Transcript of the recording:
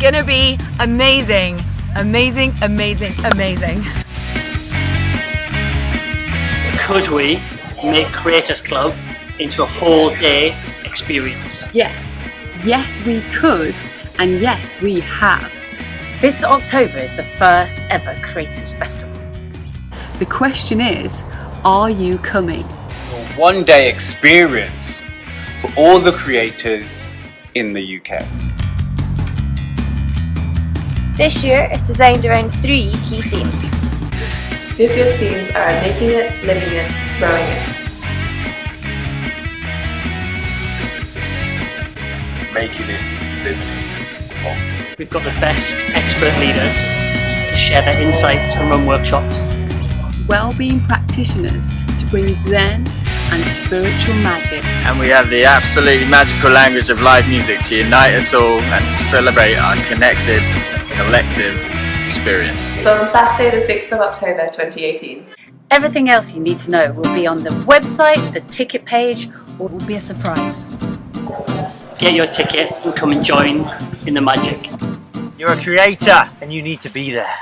gonna be amazing. Amazing, amazing, amazing. Could we make Creators Club into a whole day experience? Yes, yes we could, and yes we have. This October is the first ever Creators Festival. The question is, are you coming? A one-day experience for all the creators in the UK. This year is designed around 3 key themes. This year's themes are making it, living it, growing it. Making it, living it. We've got the best expert leaders to share their insights and run workshops. Wellbeing practitioners to bring Zen and spiritual magic. And we have the absolutely magical language of live music to unite us all and to celebrate our connected, collective experience. So on Saturday the 6th of October 2018. Everything else you need to know will be on the website, the ticket page, or will be a surprise. Get your ticket and come and join in the magic. You're a creator and you need to be there.